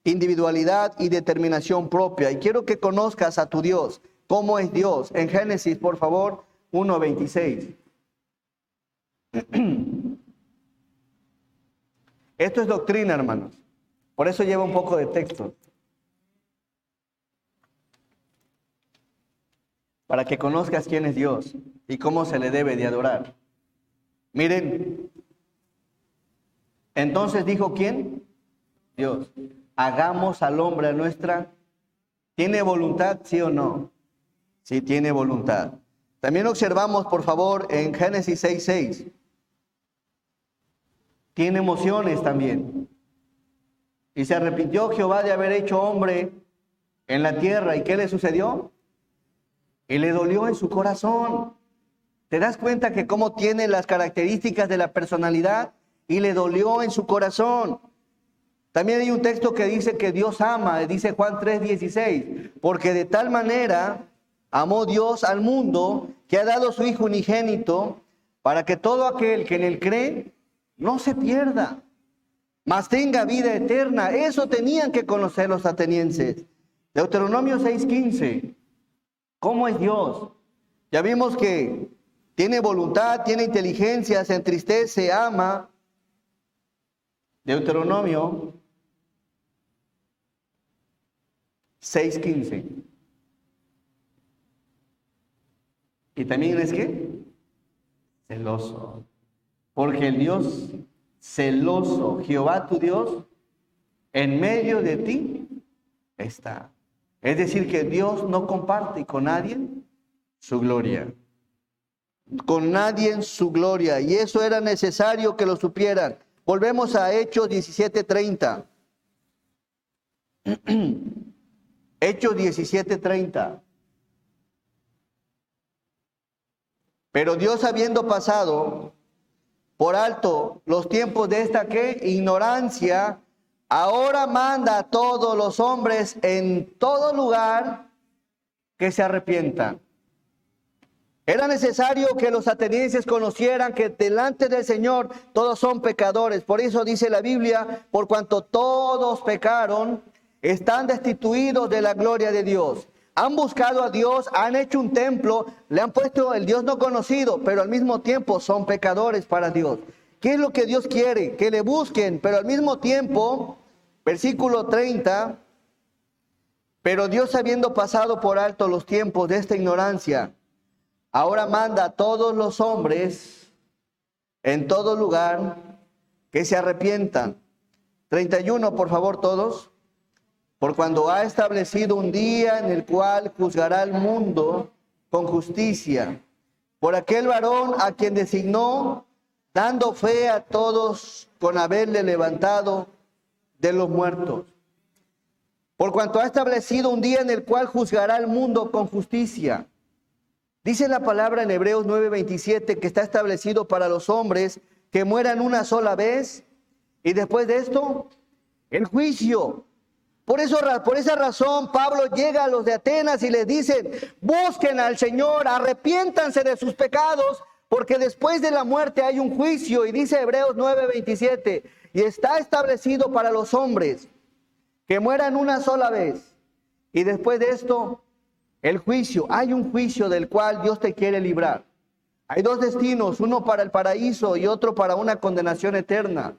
individualidad y determinación propia. Y quiero que conozcas a tu Dios. ¿Cómo es Dios? En Génesis, por favor, 1:26. Esto es doctrina, hermanos. Por eso lleva un poco de texto. Para que conozcas quién es Dios y cómo se le debe de adorar. Miren. Entonces dijo, ¿quién? Dios. Hagamos al hombre a nuestra. ¿Tiene voluntad, sí o no? Sí, tiene voluntad. También observamos, por favor, en Génesis 6:6. Tiene emociones también. Y se arrepintió Jehová de haber hecho hombre en la tierra. ¿Y qué le sucedió? Y le dolió en su corazón. ¿Te das cuenta que cómo tiene las características de la personalidad? Y le dolió en su corazón. También hay un texto que dice que Dios ama, dice Juan 3:16, porque de tal manera amó Dios al mundo que ha dado su Hijo unigénito para que todo aquel que en él cree no se pierda, mas tenga vida eterna. Eso tenían que conocer los atenienses. Deuteronomio 6:15. ¿Cómo es Dios? Ya vimos que tiene voluntad, tiene inteligencia, se entristece, ama. Deuteronomio 6:15. Y también es que celoso. Porque el Dios celoso, Jehová tu Dios, en medio de ti está. Es decir, que Dios no comparte con nadie su gloria. Con nadie su gloria. Y eso era necesario que lo supieran. Volvemos a Hechos 17:30. Hechos 17:30. Pero Dios, habiendo pasado por alto los tiempos de esta ¿qué? Ignorancia, ahora manda a todos los hombres en todo lugar que se arrepientan. Era necesario que los atenienses conocieran que delante del Señor todos son pecadores. Por eso dice la Biblia, por cuanto todos pecaron, están destituidos de la gloria de Dios. Han buscado a Dios, han hecho un templo, le han puesto el Dios no conocido, pero al mismo tiempo son pecadores para Dios. ¿Qué es lo que Dios quiere? Que le busquen, pero al mismo tiempo, versículo 30, pero Dios, habiendo pasado por alto los tiempos de esta ignorancia, ahora manda a todos los hombres en todo lugar que se arrepientan. 31, por favor, todos. Por cuando ha establecido un día en el cual juzgará al mundo con justicia, por aquel varón a quien designó, dando fe a todos con haberle levantado de los muertos. Por cuanto ha establecido un día en el cual juzgará al mundo con justicia. Dice la palabra en Hebreos 9:27 que está establecido para los hombres que mueran una sola vez y después de esto, el juicio. Por esa razón, Pablo llega a los de Atenas y les dice, busquen al Señor, arrepiéntanse de sus pecados, porque después de la muerte hay un juicio. Y dice Hebreos 9:27, y está establecido para los hombres que mueran una sola vez. Y después de esto, el juicio. Hay un juicio del cual Dios te quiere librar. Hay dos destinos, uno para el paraíso y otro para una condenación eterna.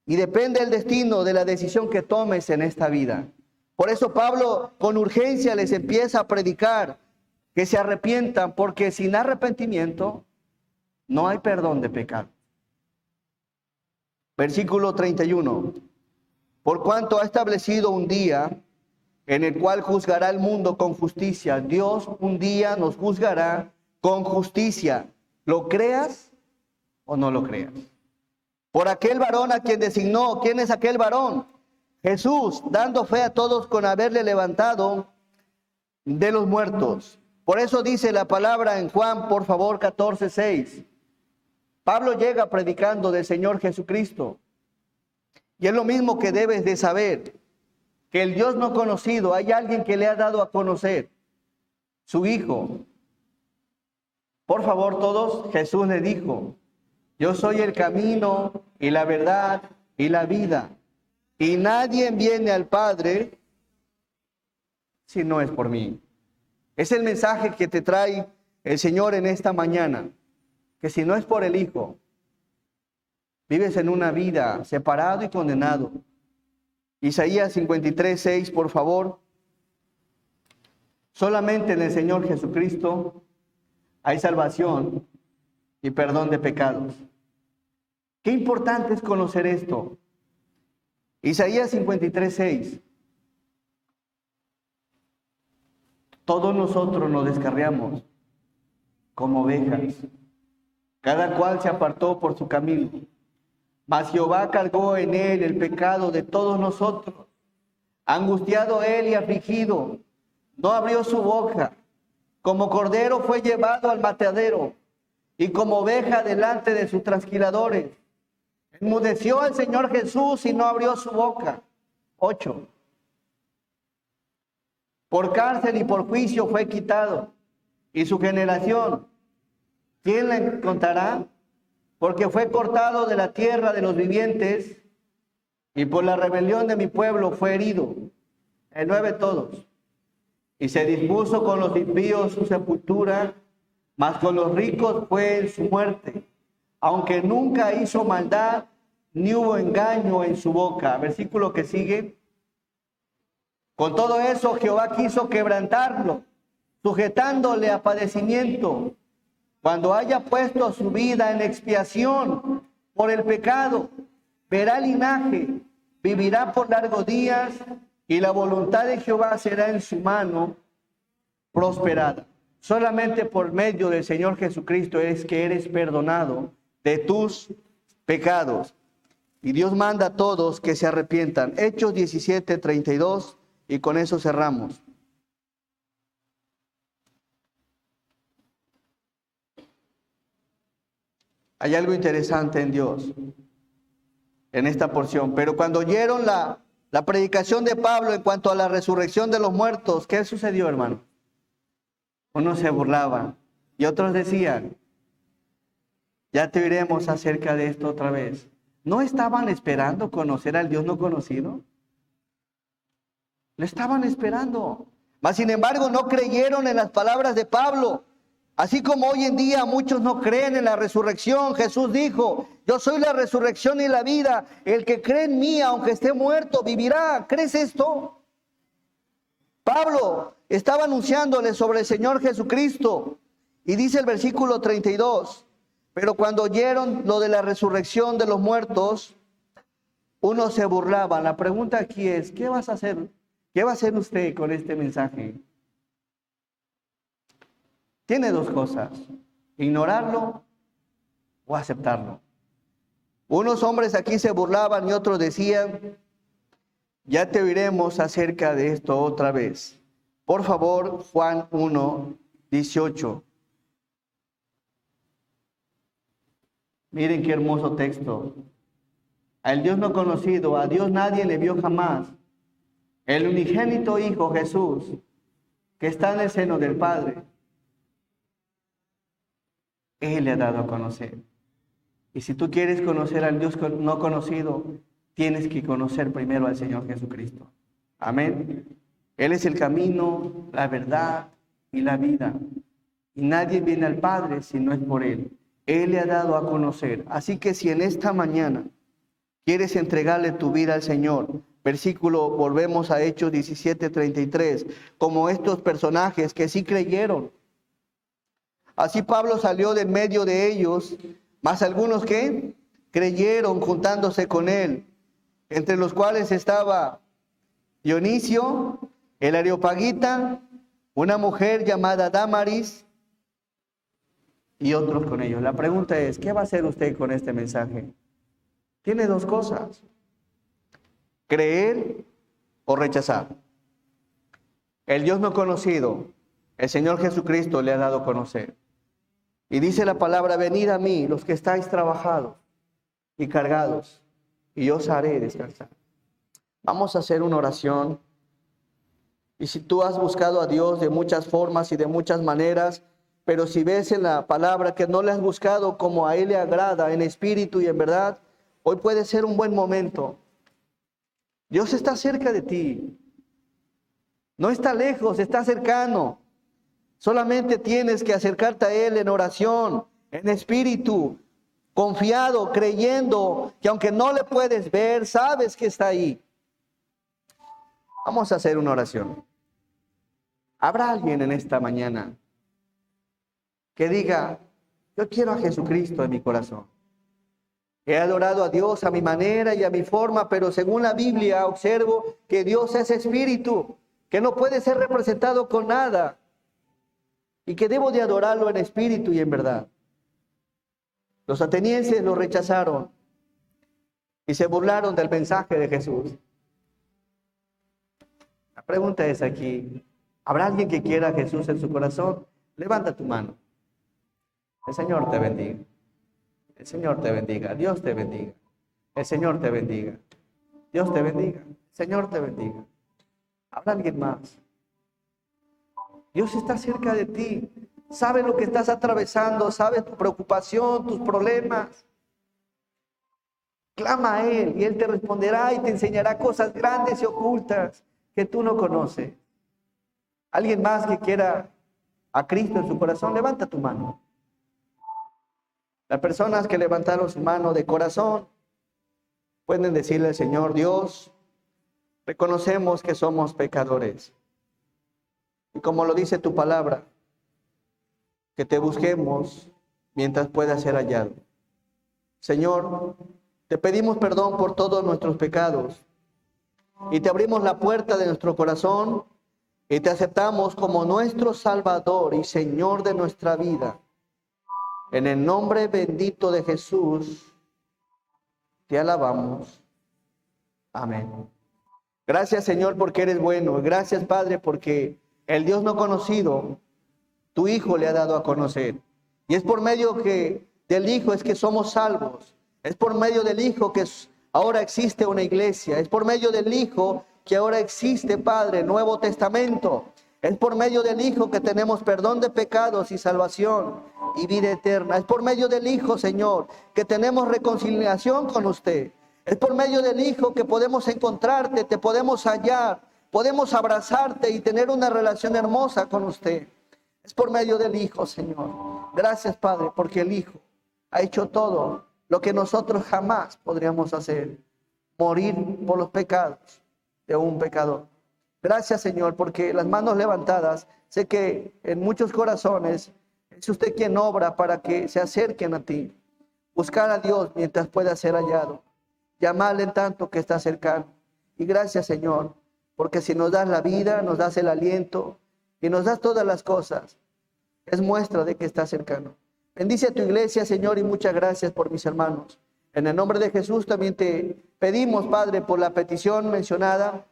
Y depende el destino de la decisión que tomes en esta vida. Por eso Pablo con urgencia les empieza a predicar que se arrepientan, porque sin arrepentimiento no hay perdón de pecado. Versículo 31. Por cuanto ha establecido un día en el cual juzgará el mundo con justicia. Dios un día nos juzgará con justicia. ¿Lo creas o no lo creas? Por aquel varón a quien designó. ¿Quién es aquel varón? Jesús, dando fe a todos con haberle levantado de los muertos. Por eso dice la palabra en Juan, por favor, 14:6. Pablo llega predicando del Señor Jesucristo. Y es lo mismo que debes de saber, que el Dios no conocido, hay alguien que le ha dado a conocer, su Hijo. Por favor, todos, Jesús le dijo, yo soy el camino y la verdad y la vida. Y nadie viene al Padre si no es por mí. Es el mensaje que te trae el Señor en esta mañana, que si no es por el Hijo, vives en una vida separado y condenado. Isaías 53:6, por favor. Solamente en el Señor Jesucristo hay salvación y perdón de pecados. Qué importante es conocer esto. Isaías 53:6. Todos nosotros nos descarriamos como ovejas. Cada cual se apartó por su camino. Mas Jehová cargó en él el pecado de todos nosotros. Angustiado él y afligido, no abrió su boca. Como cordero fue llevado al matadero, y como oveja delante de sus trasquiladores. Enmudeció al Señor Jesús y no abrió su boca. 8. Por cárcel y por juicio fue quitado. Y su generación, ¿quién la encontrará? Porque fue cortado de la tierra de los vivientes, y por la rebelión de mi pueblo fue herido. El 9 todos. Y se dispuso con los impíos su sepultura, mas con los ricos fue en su muerte. Aunque nunca hizo maldad, ni hubo engaño en su boca. Versículo que sigue. Con todo eso Jehová quiso quebrantarlo, sujetándole a padecimiento. Cuando haya puesto su vida en expiación por el pecado, verá linaje, vivirá por largos días, y la voluntad de Jehová será en su mano prosperada. Solamente por medio del Señor Jesucristo es que eres perdonado de tus pecados. Y Dios manda a todos que se arrepientan. Hechos 17:32, y con eso cerramos. Hay algo interesante en Dios, en esta porción. Pero cuando oyeron la predicación de Pablo en cuanto a la resurrección de los muertos, ¿qué sucedió, hermano? Unos se burlaban y otros decían, ya te oiremos acerca de esto otra vez. ¿No estaban esperando conocer al Dios no conocido? Lo estaban esperando. Mas sin embargo no creyeron en las palabras de Pablo. Así como hoy en día muchos no creen en la resurrección. Jesús dijo, yo soy la resurrección y la vida. El que cree en mí, aunque esté muerto, vivirá. ¿Crees esto? Pablo estaba anunciándole sobre el Señor Jesucristo. Y dice el versículo 32, pero cuando oyeron lo de la resurrección de los muertos, unos se burlaban. La pregunta aquí es, ¿qué vas a hacer? ¿Qué va a hacer usted con este mensaje? Tiene dos cosas, ignorarlo o aceptarlo. Unos hombres aquí se burlaban y otros decían, ya te oiremos acerca de esto otra vez. Por favor, Juan 1:18. Miren qué hermoso texto. Al Dios no conocido, a Dios nadie le vio jamás. El unigénito Hijo Jesús, que está en el seno del Padre, Él le ha dado a conocer. Y si tú quieres conocer al Dios no conocido, tienes que conocer primero al Señor Jesucristo. Amén. Él es el camino, la verdad y la vida. Y nadie viene al Padre si no es por Él. Él le ha dado a conocer. Así que si en esta mañana quieres entregarle tu vida al Señor, volvemos a Hechos 17:33, como estos personajes que sí creyeron. Así Pablo salió de en medio de ellos, mas algunos que creyeron juntándose con él, entre los cuales estaba Dionisio, el Areopagita, una mujer llamada Dámaris y otros con ellos. La pregunta es, ¿qué va a hacer usted con este mensaje? Tiene dos cosas: creer o rechazar. El Dios no conocido, el Señor Jesucristo le ha dado a conocer. Y dice la palabra: venid a mí los que estáis trabajados y cargados, y yo os haré descansar. Vamos a hacer una oración. Y si tú has buscado a Dios de muchas formas y de muchas maneras, pero si ves en la palabra que no le has buscado como a Él le agrada, en espíritu y en verdad, hoy puede ser un buen momento. Dios está cerca de ti. No está lejos, está cercano. Solamente tienes que acercarte a Él en oración, en espíritu, confiado, creyendo que aunque no le puedes ver, sabes que está ahí. Vamos a hacer una oración. ¿Habrá alguien en esta mañana que diga: yo quiero a Jesucristo en mi corazón? He adorado a Dios a mi manera y a mi forma, pero según la Biblia observo que Dios es espíritu, que no puede ser representado con nada y que debo de adorarlo en espíritu y en verdad. Los atenienses lo rechazaron y se burlaron del mensaje de Jesús. La pregunta es aquí: ¿habrá alguien que quiera a Jesús en su corazón? Levanta tu mano. El Señor te bendiga. El Señor te bendiga. Dios te bendiga. El Señor te bendiga. Dios te bendiga. El Señor te bendiga. ¿Habrá alguien más? Dios está cerca de ti. Sabe lo que estás atravesando. Sabe tu preocupación, tus problemas. Clama a Él y Él te responderá y te enseñará cosas grandes y ocultas que tú no conoces. ¿Alguien más que quiera a Cristo en su corazón? Levanta tu mano. Las personas que levantaron su mano de corazón pueden decirle al Señor: Dios, reconocemos que somos pecadores. Y como lo dice tu palabra, que te busquemos mientras pueda ser hallado. Señor, te pedimos perdón por todos nuestros pecados y te abrimos la puerta de nuestro corazón y te aceptamos como nuestro Salvador y Señor de nuestra vida. En el nombre bendito de Jesús, te alabamos. Amén. Gracias, Señor, porque eres bueno. Gracias, Padre, porque el Dios no conocido, tu Hijo le ha dado a conocer. Y es por medio del Hijo es que somos salvos. Es por medio del Hijo que ahora existe una iglesia. Es por medio del Hijo que ahora existe, Padre, Nuevo Testamento. Es por medio del Hijo que tenemos perdón de pecados y salvación y vida eterna. Es por medio del Hijo, Señor, que tenemos reconciliación con usted. Es por medio del Hijo que podemos encontrarte, te podemos hallar, podemos abrazarte y tener una relación hermosa con usted. Es por medio del Hijo, Señor. Gracias, Padre, porque el Hijo ha hecho todo lo que nosotros jamás podríamos hacer: morir por los pecados de un pecador. Gracias, Señor, porque las manos levantadas, sé que en muchos corazones es usted quien obra para que se acerquen a ti. Buscar a Dios mientras pueda ser hallado. Llamarle en tanto que está cercano. Y gracias, Señor, porque si nos das la vida, nos das el aliento y nos das todas las cosas, es muestra de que está cercano. Bendice a tu iglesia, Señor, y muchas gracias por mis hermanos. En el nombre de Jesús también te pedimos, Padre, por la petición mencionada.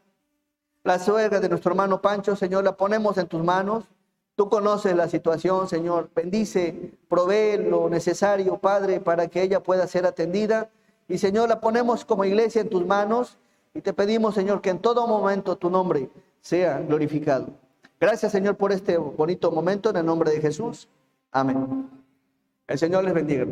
La suegra de nuestro hermano Pancho, Señor, la ponemos en tus manos. Tú conoces la situación, Señor. Bendice, provee lo necesario, Padre, para que ella pueda ser atendida. Y, Señor, la ponemos como iglesia en tus manos. Y te pedimos, Señor, que en todo momento tu nombre sea glorificado. Gracias, Señor, por este bonito momento. En el nombre de Jesús. Amén. El Señor les bendiga.